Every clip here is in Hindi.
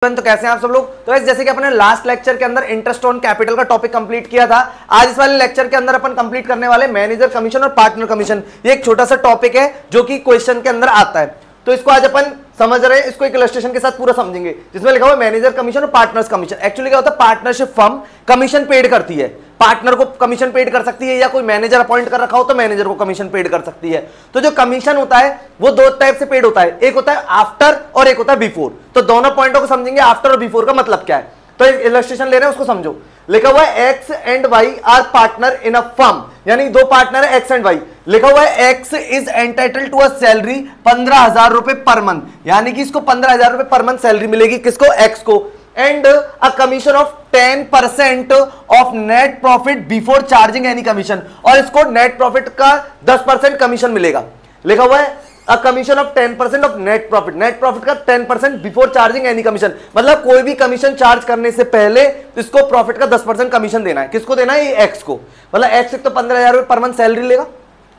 तो कैसे हैं आप सब लोग। तो जैसे कि अपने लास्ट लेक्चर के अंदर इंटरेस्ट ऑन कैपिटल का टॉपिक कंप्लीट किया था, आज इस वाले लेक्चर के अंदर अपन कंप्लीट करने वाले मैनेजर कमीशन और पार्टनर कमीशन। ये एक छोटा सा टॉपिक है जो कि क्वेश्चन के अंदर आता है, तो इसको आज अपन समझ रहे हैं। इसको एक इलस्ट्रेशन के साथ पूरा समझेंगे जिसमें लिखा हुआ मैनेजर कमीशन और पार्टनर्स कमीशन। एक्चुअली क्या होता है, पार्टनरशिप फर्म कमीशन पेड करती है, पार्टनर को कमीशन पेड कर सकती है, या कोई मैनेजर अपॉइंट कर रखा हो तो मैनेजर को कमीशन पेड कर सकती है। तो जो कमीशन होता है वो दो टाइप से पेड होता है, एक होता है आफ्टर और एक होता है बिफोर। तो दोनों पॉइंटों को समझेंगे, आफ्टर और बिफोर का मतलब क्या है। तो इलस्ट्रेशन ले रहे हैं, उसको समझो। लिखा हुआ है X and Y are partner in a firm, यानी दो पार्टनर है एक्स एंड वाई। लिखा हुआ है X is entitled to a salary 15,000 रुपए पर मंथ, यानी कि इसको 15,000 रुपए पर मंथ सैलरी मिलेगी, किसको, एक्स को। And a commission of 10% of net profit before charging any commission, और इसको नेट प्रॉफिट का 10% कमीशन मिलेगा। लिखा हुआ है अ commission of 10% of net profit, net profit का 10% बिफोर चार्जिंग एनी कमीशन, मतलब कोई भी कमीशन चार्ज करने से पहले इसको प्रॉफिट का 10% कमीशन देना है। किसको देना है, ये एक्स को। मतलब एक्स एक तो 15,000 रुपए पर मंथ सैलरी लेगा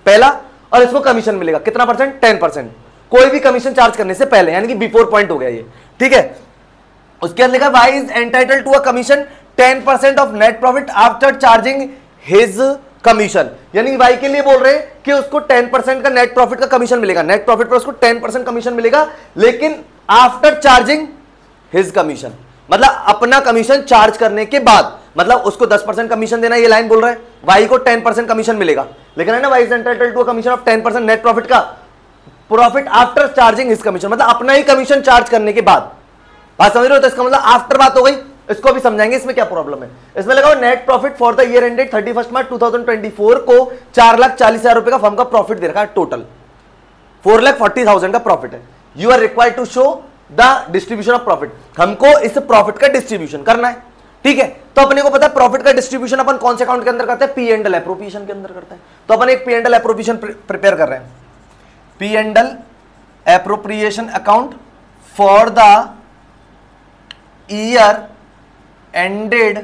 पहला, और इसको कमीशन मिलेगा कितना परसेंट, 10%, कोई भी कमीशन चार्ज करने से पहले, यानी कि बिफोर पॉइंट हो गया ये, ठीक है। उसके बाद लिखा Y is entitled to a commission 10% of net profit after charging his commission, यानी वाई के लिए बोल रहे हैं कि उसको 10% का नेट प्रॉफिट का कमीशन मिलेगा, नेट प्रॉफिट पर उसको 10% कमीशन मिलेगा, लेकिन आफ्टर चार्जिंग हिज कमीशन, मतलब अपना कमीशन चार्ज करने के बाद, मतलब उसको 10% कमीशन देना, ये लाइन बोल रहा है। वाई को 10% कमीशन मिलेगा, लेकिन है ना, Y is entitled to a commission of 10% net profit का, profit after charging his commission, मतलब अपना ही कमीशन चार्ज करने के बाद। बात समझ रहे हो, तो इसका मतलब आफ्टर बात हो गई। इसको भी समझाएंगे इसमें क्या प्रॉब्लम है। इसमें लगा net profit for the year ended 31 मार्च 2024 को 4,40,000 रुपए का फर्म का प्रॉफिट दे रखा है, टोटल 4,40,000 का प्रॉफिट है। You are required to show the distribution of profit, हमको इस प्रॉफिट का डिस्ट्रीब्यूशन करना है, ठीक है। तो अपने को पता है प्रॉफिट का डिस्ट्रीब्यूशन अपन कौन से अकाउंट के अंदर करते हैं, पी एंड एल एप्रोप्रिएशन के अंदर करते हैं। तो अपन एक P and L appropriation prepare कर रहे हैं, P and L appropriation account for the year ended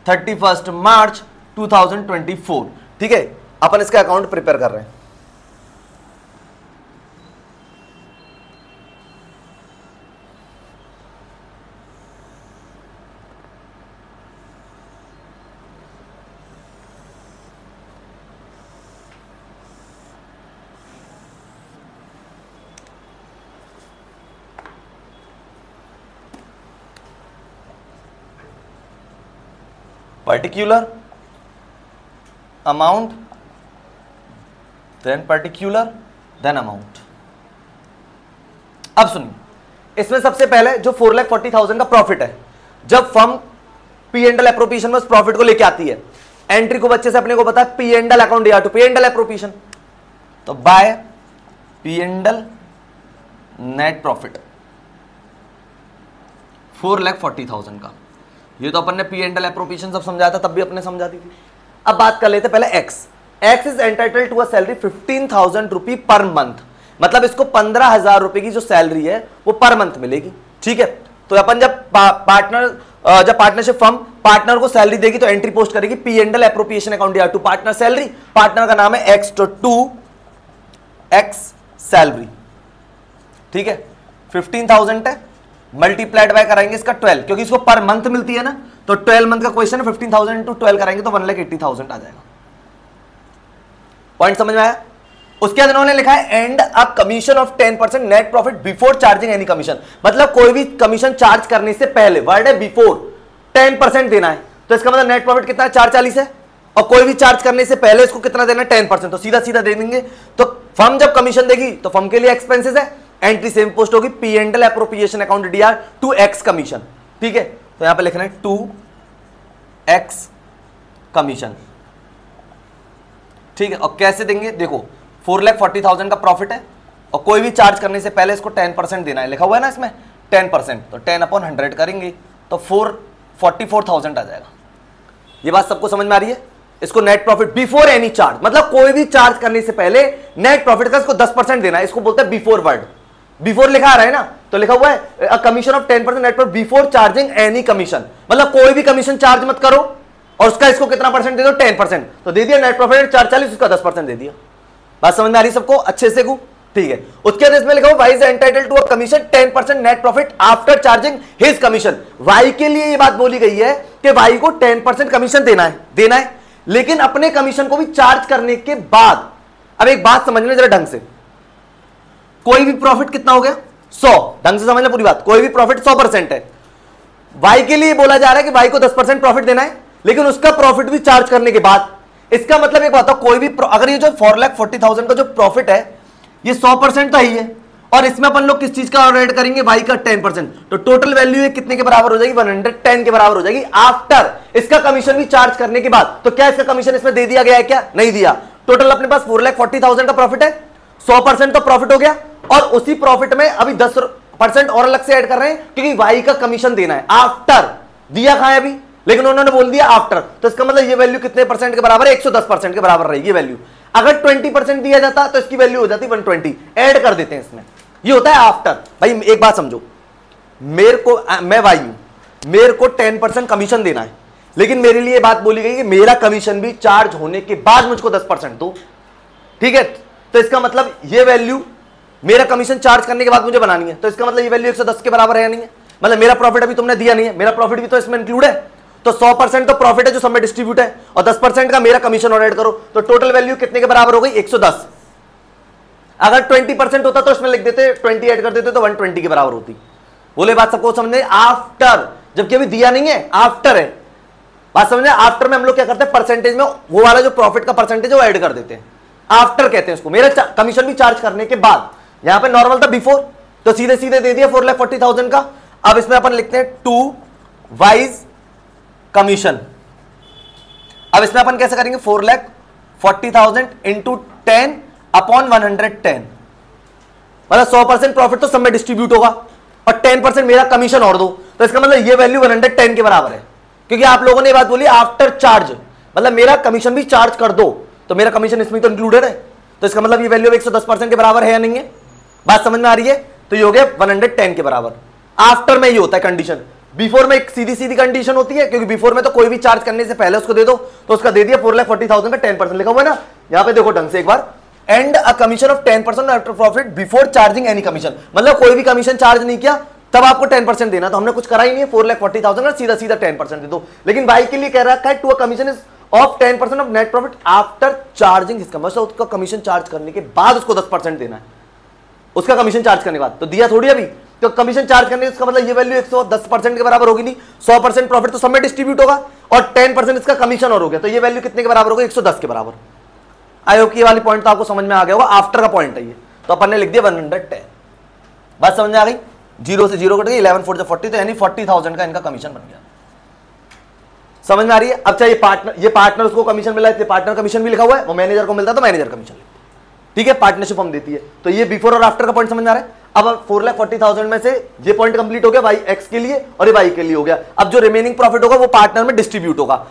31 मार्च 2024, ठीक है। अपन इसका अकाउंट प्रिपेयर कर रहे हैं। Particular amount, then particular, then amount. अब सुनिए, इसमें सबसे पहले जो 4,40,000 का प्रॉफिट है, जब firm P and L appropriation में उस प्रॉफिट को लेके आती है, एंट्री को बच्चे से अपने को पता है पी एंड एल अकाउंट या to P and L appropriation, तो by P and L net profit 4,40,000 का। ये तो अपन ने पी एंड एल एप्रोप्रिएशन सब समझाया था, तब भी अपने समझा दी थी। अब बात कर लेते पहले X. X is entitled to a salary 15,000 rupee per month, मतलब इसको 15,000 रुपए की जो सैलरी है वो पर मंथ मिलेगी, ठीक है। तो अपन जब पार्टनरशिप फर्म पार्टनर को सैलरी देगी तो एंट्री पोस्ट करेगी P and L appropriation account या टू पार्टनर सैलरी, पार्टनर का नाम है एक्स, तो टू एक्स सैलरी, ठीक है। 15,000 है, मल्टीप्लाइड बाय कराएंगे इसका 12, क्योंकि इसको पर मंथ मिलती है ना, तो 12 मंथ का क्वेश्चन है, 15,000 इंटू 12 कराएंगे तो 1,80,000 आ जाएगा। पॉइंट समझ में आया। उसके बाद इन्होंने लिखा है and a commission of 10% net profit before charging any commission, मतलब कोई भी कमीशन चार्ज करने से पहले, वर्ड है बिफोर, 10% देना है। तो इसका मतलब नेट प्रॉफिट कितना है, 440 है, और कोई भी चार्ज करने से पहले इसको कितना देना है, 10%, तो सीधा सीधा दे देंगे। तो फर्म जब कमीशन देगी तो फर्म के लिए एक्सपेंसेस है, एंट्री सेम पोस्ट होगी P and L appropriation account DR to X commission, ठीक है। तो यहां पे लिखना है टू एक्स कमीशन, ठीक है। और कैसे देंगे, देखो 4,40,000 का प्रॉफिट है और कोई भी चार्ज करने से पहले इसको 10% देना है, लिखा हुआ है ना इसमें 10%, तो 10/100 करेंगे तो 444,000 आ जाएगा। ये बात सबको समझ में आ रही है। इसको net profit before any charge, मतलब कोई भी चार्ज करने से पहले नेट प्रॉफिट का इसको 10% देना है, इसको बोलते हैं बिफोर वर्ड। बिफोर लिखा आ रहा है ना, तो लिखा हुआ है अ commission of 10% net profit before charging any commission, मतलब कोई भी कमीशन चार्ज मत करो और उसका इसको कितना परसेंट दे दो, 10%, तो दे दिया नेट प्रॉफिट 440, उसका 10% दे दिया। बात समझ में आ रही सबको अच्छे से को। ठीक है। उसके बाद इसमें लिखा हुआ Y is entitled to a commission 10% net profit after charging his commission. Y के लिए ये बात बोली गई है कि वाई को 10% कमीशन देना है, लेकिन अपने कमीशन को भी चार्ज करने के बाद। अब एक बात समझना जरा ढंग से, कोई भी प्रॉफिट कितना हो गया 100, ढंग से समझना पूरी बात, कोई भी प्रॉफिट 100% है। वाई के लिए बोला जा रहा है कि वाई को 10% प्रॉफिट देना है, लेकिन उसका प्रॉफिट भी चार्ज करने के बाद। इसका मतलब एक बात, कोई भी अगर ये जो 4,40,000 का जो प्रॉफिट है ये 100% तो ही है, और इसमें अपन लोग किस चीज का ऐड करेंगे, वाई का 10%, तो टोटल वैल्यू ये कितने के बराबर हो जाएगी, 110 के बराबर हो जाएगी आफ्टर इसका कमीशन भी चार्ज करने के बाद। तो क्या इसका कमीशन इसमें दे दिया गया है, क्या नहीं दिया। टोटल अपने पास 4,40,000 का प्रॉफिट है, 100% तो प्रॉफिट हो गया, और उसी प्रॉफिट में अभी 10% और अलग से ऐड कर रहे हैं क्योंकि वाई का कमीशन देना है। आफ्टर दिया कहां है अभी, लेकिन उन्होंने बोल दिया आफ्टर, तो इसका मतलब ये वैल्यू कितने परसेंट के बराबर है, 110% के बराबर रहेगी वैल्यू। अगर 20% दिया जाता तो इसकी वैल्यू हो जाती 120, ऐड कर देते हैं इसमें, ये होता है आफ्टर। भाई एक बात समझो, मैं वाई हूं, मेरे को 10% कमीशन देना है, लेकिन मेरे लिए बात बोली गई कि मेरा कमीशन भी चार्ज होने के बाद मुझको 10% दो, ठीक है। तो इसका मतलब ये वैल्यू मेरा कमीशन चार्ज करने के बाद मुझे बनानी है, तो इसका मतलब ये वैल्यू 110 के बराबर है या नहीं है, मतलब मेरा प्रॉफिट अभी तुमने दिया नहीं है, मेरा प्रॉफिट भी तो इसमें इंक्लूड है, तो 100% तो प्रॉफिट है जो सब में डिस्ट्रीब्यूट है, और 10% का मेरा कमीशन और ऐड करो, तो टोटल वैल्यू कितने के बराबर हो गई, 110। अगर 20% होता तो इसमें लिख देते 20 ऐड कर देते तो 120 के बराबर होती। बोले बात सबको समझे, आफ्टर, जबकि अभी दिया नहीं है, आफ्टर है, बात समझे। आफ्टर में हम लोग क्या करते हैं, परसेंटेज में वो वाला जो प्रॉफिट का परसेंटेज है वो ऐड कर देते हैं, आफ्टर कहते हैं उसको। मेरा कमीशन भी चार्ज करने के बाद, यहां पे नॉर्मल था बिफोर, तो सीधे सीधे दे दिया 4,40,000 का। अब इसमें अपन लिखते हैं टू वाइज कमीशन। अब इसमें अपन कैसे करेंगे, 4,40,000 इंटू 10 अपॉन 110, मतलब 100% प्रॉफिट तो सब में डिस्ट्रीब्यूट होगा, और 10% मेरा कमीशन और दो, तो इसका मतलब ये वैल्यू 110 के बराबर है, क्योंकि आप लोगों ने बात बोली आफ्टर चार्ज, मतलब मेरा कमीशन भी चार्ज कर दो, तो मेरा कमीशन इसमें तो इंक्लूडेड है, तो इसका मतलब ये वैल्यू 110% के बराबर है या नहीं है, बात समझ में आ रही है। तो ये हो गया 110 के बराबर। आफ्टर में ये होता है कंडीशन, बिफोर में एक सीधी सीधी कंडीशन होती है, क्योंकि बिफोर में तो कोई भी चार्ज करने से पहले उसको दे दो, तो उसका दे दिया 4,40,000 का 10% लिखा हुआ है ना, यहां पे देखो ढंग से एक बार, and a commission of 10% after profit before charging any commission, मतलब कोई भी कमीशन चार्ज नहीं किया तब आपको 10% देना, तो हमने कुछ करा ही नहीं है, 4,40,000 का सीधा सीधा 10% दे दो। लेकिन वाई के लिए कह रखा है to a commission is of 10% of net profit after charging his commission, उसका कमीशन चार्ज करने के बाद उसको 10% देना है, उसका कमीशन चार्ज करने के बाद, तो दिया थोड़ी अभी, तो कमीशन चार्ज करने इसका मतलब ये वैल्यू 110% के बराबर होगी नहीं, 100% प्रॉफिट तो सब में डिस्ट्रीब्यूट होगा, और 10% इसका कमीशन और हो गया, तो ये वैल्यू कितने के बराबर होगी, 110 के बराबर। आई होप कि ये वाली पॉइंट तो आपको समझ में आ गया होगा, आफ्टर का पॉइंट है ये, तो अपन ने लिख दिया 110। बात समझ में आ गई, 0 से 0 कट गई, 11 4 40, तो यानी 40,000 का इनका कमीशन बन गया। समझ में आ रही है। अब चाहिए पार्टनर उसको कमीशन मिला है, पार्टनर कमीशन भी लिखा हुआ है, वो मैनेजर को मिलता है तो मैनेजर कमीशन, ठीक है, पार्टनरशिप हम देती है। तो ये बिफोर और आफ्टर का पॉइंट समझ में आ रहा है। अब 4,40,000 में से ये पॉइंट कंप्लीट हो गया वाई एक्स के लिए और ये वाई के लिए हो गया। अब जो रिमेनिंग प्रॉफिट होगा वो पार्टनर में डिस्ट्रीब्यूट होगा।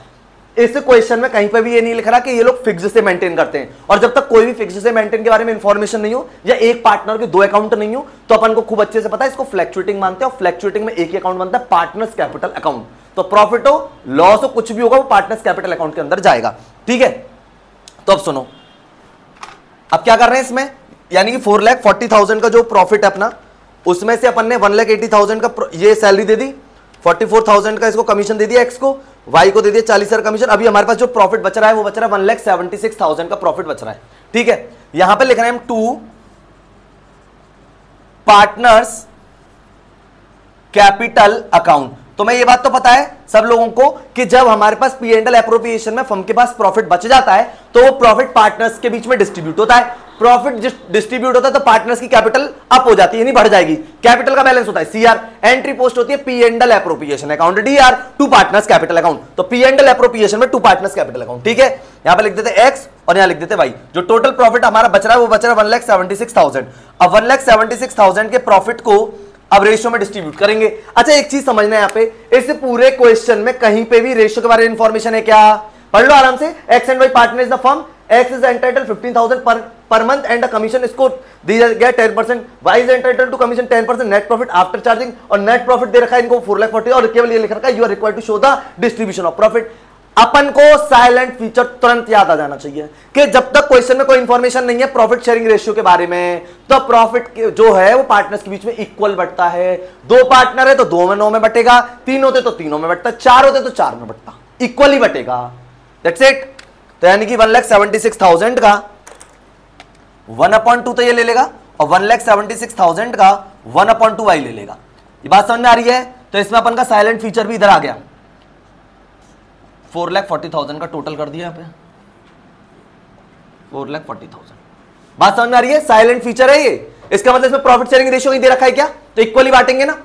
इस क्वेश्चन में कहीं पर भी ये नहीं लिख रहा कि ये लोग फिक्स से मेंटेन करते हैं, और जब तक कोई भी फिक्स से मेंटेन के बारे में इंफॉर्मेशन नहीं हो या एक पार्टनर के 2 अकाउंट नहीं हो तो अपन को खूब अच्छे से पता है इसको फ्लैक्चुएटिंग मानते हैं, और फ्लैक्चुएटिंग में एक ही अकाउंट बनता है, पार्टनर्स कैपिटल अकाउंट। तो प्रॉफिट हो लॉस हो कुछ भी होगा वो पार्टनर्स कैपिटल अकाउंट के अंदर जाएगा, ठीक है। तो अब सुनो, अब क्या कर रहे हैं इसमें, यानी कि 4,40,000 का जो प्रॉफिट है अपना, उसमें से अपन ने 1,80,000 का ये सैलरी दे दी, 44,000 का इसको कमीशन दे दिया, एक्स को, वाई को दे दिया 40,000 कमीशन। अभी हमारे पास जो प्रॉफिट बच रहा है वो बच रहा है 1,76,000 का प्रॉफिट बच रहा है, ठीक है। यहां पे लिख रहे हैं हम टू पार्टनर्स कैपिटल अकाउंट। तो मैं ये बात तो पता है सब लोगों को कि जब हमारे पास P&L एप्रोप्रिएशन में फर्म के पास प्रॉफिट बच जाता है तो वो प्रॉफिट पार्टनर्स के बीच में डिस्ट्रीब्यूट होता है। प्रॉफिट डिस्ट्रीब्यूट होता है तो पार्टनर्स की कैपिटल अप हो जाती है, नहीं बढ़ जाएगी। कैपिटल का बैलेंस होता है CR, एंट्री पोस्ट होती है P&L appropriation account DR to partners capital account. तो P&L एप्रोप्रिएशन में टू पार्टनर्स कैपिटल अकाउंट, ठीक है। यहां पे लिख देते X और यहां लिख देते Y। जो टोटल प्रॉफिट हमारा बच रहा है वो बच रहा है 1,76,000। अब 1,76,000 के प्रॉफिट को अब रेशियो में डिस्ट्रीब्यूट करेंगे। अच्छा एक चीज समझना है यहाँ पे, इस पूरे क्वेश्चन में कहीं पे भी रेशियो के बारे में इंफॉर्मेशन है क्या? पढ़ लो आराम से। X and Y partner is the firm, X is entitled 15,000 per month and commission इसको दिया गया 10%, Y is entitled to commission 10% net profit after charging, और नेट प्रॉफिट दे रखा है इनको 4,40,000 और केवल ये लिख रखा है you are required to show the distribution of profit. अपन को साइलेंट फीचर तुरंत याद आ जाना चाहिए कि जब तक क्वेश्चन में कोई इंफॉर्मेशन नहीं है प्रॉफिट शेयरिंग रेशियो के बारे में, तो प्रॉफिट जो है वो पार्टनर्स के बीच में इक्वल बंटता है। 2 पार्टनर है तो 2 में 9 में बटेगा, 3 होते तो 3 में बटता, 4 होते तो 4 में बटता, इक्वली बटेगा। That's it. तो यानी कि 1,76,000 का 1/2 तो ये ले लेगा और 1,76,000 का 1/2 y ले लेगा। ये बात समझ में आ रही है? तो इसमें अपन का साइलेंट फीचर भी इधर आ गया। 4,40,000 का टोटल कर दिया यहां पे, 4,40,000। बात समझ में आ रही है? साइलेंट फीचर है ये। इसका मतलब इसमें प्रॉफिट शेयरिंग रेशियो नहीं दे रखा है क्या, तो इक्वली बांटेंगे ना।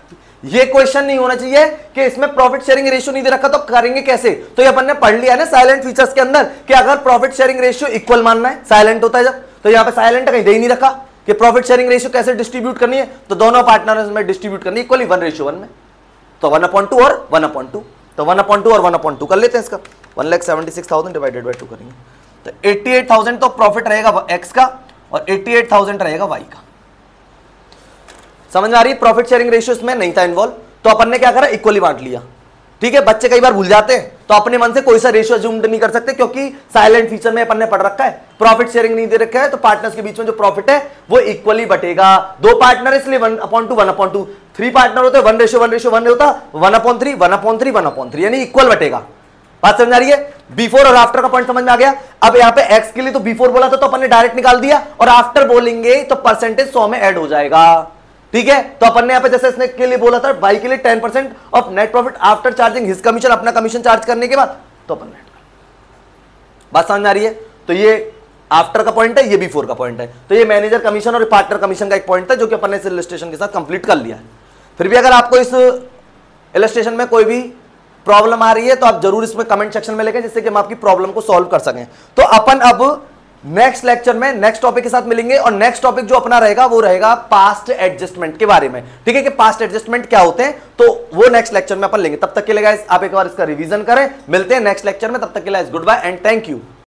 ये क्वेश्चन नहीं होना चाहिए कि इसमें प्रॉफिट शेयरिंग रेशियो नहीं दे रखा तो करेंगे कैसे। तो ये अपन ने पढ़ लिया है ना साइलेंट फीचर्स के अंदर कि अगर प्रॉफिट शेयरिंग रेशियो इक्वल मानना है, साइलेंट होता है जब, तो यहां पे साइलेंट कहीं दे ही नहीं रखा कि प्रॉफिट शेयरिंग रेशियो कैसे डिस्ट्रीब्यूट करनी है, तो दोनों पार्टनर्स में डिस्ट्रीब्यूट करनी है इक्वली 1:1 में। तो 1/2 और 1/2, तो 1/2 और 1/2 कर लेते हैं इसका। 1,76,000 डिवाइडेड बाय 2 करेंगे तो 88,000 तो प्रॉफिट रहेगा एक्स का और 88,000 रहेगा वाई का। समझ में आ रही है? प्रॉफिट शेयरिंग रेशियो इसमें नहीं था इन्वॉल्व, तो अपन ने क्या करा, इक्वली बांट लिया। ठीक है, बच्चे कई बार भूल जाते हैं तो अपने मन से कोई सा रेशियो अज्यूम नहीं कर सकते, क्योंकि साइलेंट फीचर में अपन ने पढ़ रखा है प्रॉफिट शेयरिंग नहीं दे रखा है, तो पार्टनर्स के बीच में जो प्रॉफिट है वो इक्वली बटेगा। 2 पार्टनर इसलिए 1/2 1/2, 3 पार्टनर होते 1:1 होता 1/3 1/3 1/3, यानी इक्वल बटेगा। बात समझ आ रही है? बिफोर और आफ्टर का पॉइंट समझ में आ गया। अब यहाँ पे एक्स के लिए तो बिफोर बोला था तो अपन ने डायरेक्ट निकाल दिया, और आफ्टर बोलेंगे तो परसेंटेज 100 में ऐड हो जाएगा। ठीक है, तो अपन ने यहाँ पे जैसे इसने के लिए बोला था वाई के लिए 10% of net profit after charging his commission, अपना कमीशन चार्ज करने के बाद, तो अपन नेट। बात समझ में आ रही है? तो ये आफ्टर का पॉइंट है, ये बिफोर का पॉइंट है। तो ये मैनेजर कमीशन और पार्टनर कमीशन का एक पॉइंट था जो कि अपन ने इस इलस्ट्रेशन के साथ कंप्लीट कर लिया है। फिर भी अगर आपको इस इलस्ट्रेशन में कोई भी प्रॉब्लम आ रही है तो आप जरूर इसमें कमेंट सेक्शन में लिखें, जिससे कि हम आपकी प्रॉब्लम को सॉल्व कर सकें। तो अपन अब नेक्स्ट लेक्चर में नेक्स्ट टॉपिक के साथ मिलेंगे, और नेक्स्ट टॉपिक जो अपना रहेगा वो रहेगा पास्ट एडजस्टमेंट के बारे में। ठीक है, कि पास्ट एडजस्टमेंट क्या होते हैं, तो वो नेक्स्ट लेक्चर में अपन लेंगे। तब तक के लिए गाइस आप एक बार इसका रिवीजन करें। मिलते हैं नेक्स्ट लेक्चर में, तब तक के लिए goodbye and thank you.